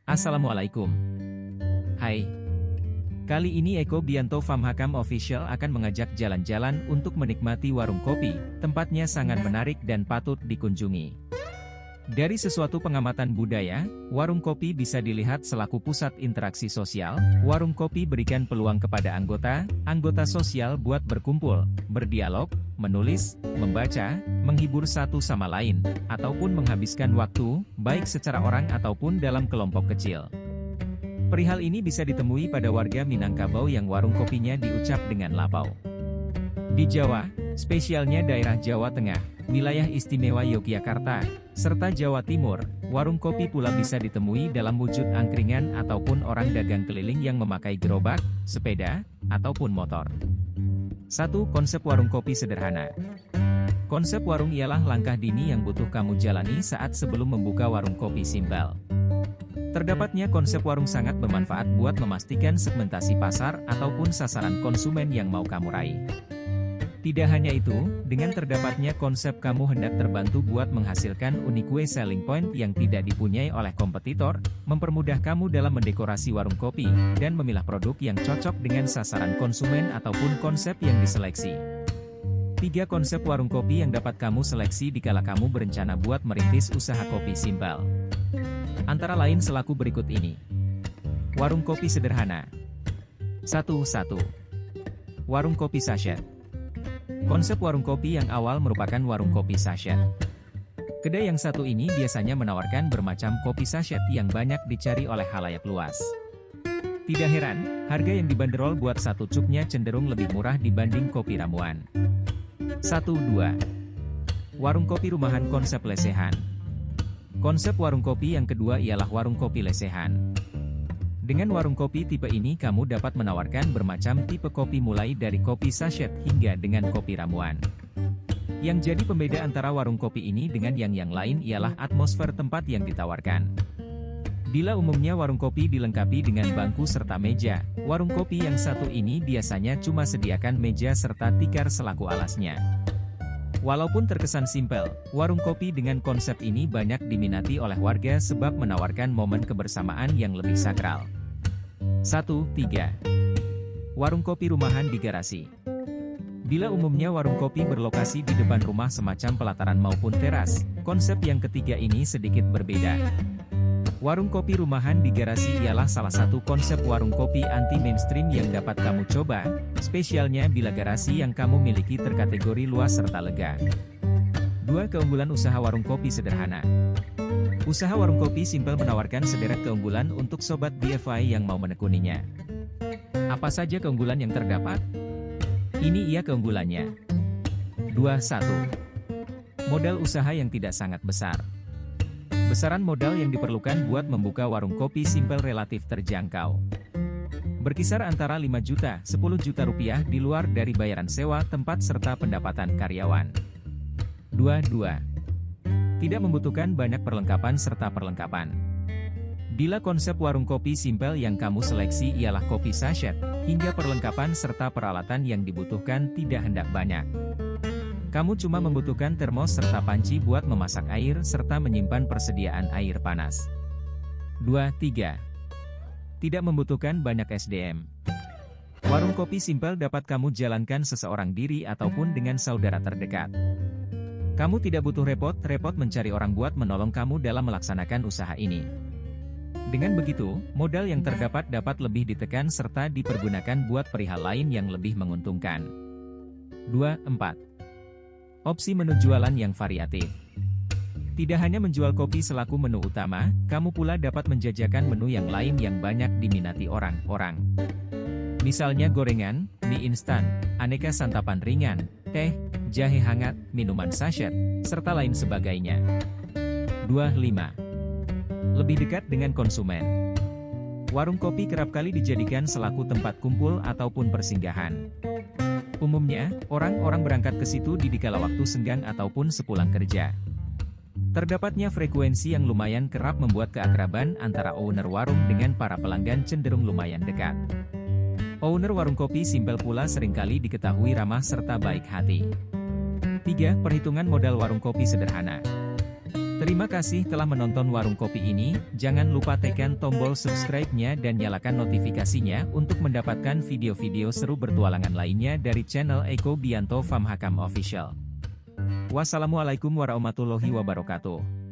Assalamualaikum. Hai. Kali ini Eko Bianto Famhakam Official akan mengajak jalan-jalan untuk menikmati warung kopi. Tempatnya sangat menarik dan patut dikunjungi. Dari sesuatu pengamatan budaya, warung kopi bisa dilihat selaku pusat interaksi sosial. Warung kopi berikan peluang kepada anggota sosial buat berkumpul, berdialog, menulis, membaca, menghibur satu sama lain, ataupun menghabiskan waktu, baik secara orang ataupun dalam kelompok kecil. Perihal ini bisa ditemui pada warga Minangkabau yang warung kopinya diucap dengan lapau. Di Jawa, spesialnya daerah Jawa Tengah, wilayah istimewa Yogyakarta, serta Jawa Timur, warung kopi pula bisa ditemui dalam wujud angkringan ataupun orang dagang keliling yang memakai gerobak, sepeda, ataupun motor. 1. Konsep warung kopi sederhana. Konsep warung ialah langkah dini yang butuh kamu jalani saat sebelum membuka warung kopi simpel. Terdapatnya konsep warung sangat bermanfaat buat memastikan segmentasi pasar ataupun sasaran konsumen yang mau kamu raih. Tidak hanya itu, dengan terdapatnya konsep kamu hendak terbantu buat menghasilkan unique selling point yang tidak dipunyai oleh kompetitor, mempermudah kamu dalam mendekorasi warung kopi, dan memilah produk yang cocok dengan sasaran konsumen ataupun konsep yang diseleksi. 3. Konsep warung kopi yang dapat kamu seleksi dikala kamu berencana buat merintis usaha kopi simpel. Antara lain selaku berikut ini. Warung kopi sederhana. 1. Warung kopi sachet. Konsep warung kopi yang awal merupakan warung kopi sachet. Kedai yang satu ini biasanya menawarkan bermacam kopi sachet yang banyak dicari oleh khalayak luas. Tidak heran, harga yang dibanderol buat satu cupnya cenderung lebih murah dibanding kopi ramuan. 1. 2. Warung kopi rumahan konsep lesehan. Konsep warung kopi yang kedua ialah warung kopi lesehan. Dengan warung kopi tipe ini kamu dapat menawarkan bermacam tipe kopi mulai dari kopi sachet hingga dengan kopi ramuan. Yang jadi pembeda antara warung kopi ini dengan yang lain ialah atmosfer tempat yang ditawarkan. Bila umumnya warung kopi dilengkapi dengan bangku serta meja, warung kopi yang satu ini biasanya cuma sediakan meja serta tikar selaku alasnya. Walaupun terkesan simpel, warung kopi dengan konsep ini banyak diminati oleh warga sebab menawarkan momen kebersamaan yang lebih sakral. 1. 3. Warung kopi rumahan di garasi. Bila umumnya warung kopi berlokasi di depan rumah semacam pelataran maupun teras, konsep yang ketiga ini sedikit berbeda. Warung kopi rumahan di garasi ialah salah satu konsep warung kopi anti-mainstream yang dapat kamu coba, spesialnya bila garasi yang kamu miliki terkategori luas serta lega. 2. Keunggulan usaha warung kopi sederhana. Usaha warung kopi simpel menawarkan sederet keunggulan untuk sobat DIY yang mau menekuninya. Apa saja keunggulan yang terdapat? Ini ia keunggulannya. 2. 1. Modal usaha yang tidak sangat besar. Besaran modal yang diperlukan buat membuka warung kopi simpel relatif terjangkau. Berkisar antara 5 juta, 10 juta rupiah di luar dari bayaran sewa tempat serta pendapatan karyawan. 2. Tidak membutuhkan banyak perlengkapan serta perlengkapan. Bila konsep warung kopi simpel yang kamu seleksi ialah kopi sachet, hingga perlengkapan serta peralatan yang dibutuhkan tidak hendak banyak. Kamu cuma membutuhkan termos serta panci buat memasak air serta menyimpan persediaan air panas. 2. 3. Tidak membutuhkan banyak SDM. Warung kopi simpel dapat kamu jalankan seseorang diri ataupun dengan saudara terdekat. Kamu tidak butuh repot-repot mencari orang buat menolong kamu dalam melaksanakan usaha ini. Dengan begitu, modal yang terdapat dapat lebih ditekan serta dipergunakan buat perihal lain yang lebih menguntungkan. 2. 4. Opsi menu jualan yang variatif. Tidak hanya menjual kopi selaku menu utama, kamu pula dapat menjajakan menu yang lain yang banyak diminati orang-orang. Misalnya gorengan, mie instan, aneka santapan ringan, teh, jahe hangat, minuman sachet, serta lain sebagainya. 2. 5. Lebih dekat dengan konsumen. Warung kopi kerap kali dijadikan selaku tempat kumpul ataupun persinggahan. Umumnya, orang-orang berangkat ke situ di kala waktu senggang ataupun sepulang kerja. Terdapatnya frekuensi yang lumayan kerap membuat keakraban antara owner warung dengan para pelanggan cenderung lumayan dekat. Owner warung kopi simpel pula seringkali diketahui ramah serta baik hati. 3. Perhitungan modal warung kopi sederhana. Terima kasih telah menonton Warung Kopi ini, jangan lupa tekan tombol subscribe-nya dan nyalakan notifikasinya untuk mendapatkan video-video seru bertualangan lainnya dari channel Eko Bianto Famhakam Official. Wassalamualaikum warahmatullahi wabarakatuh.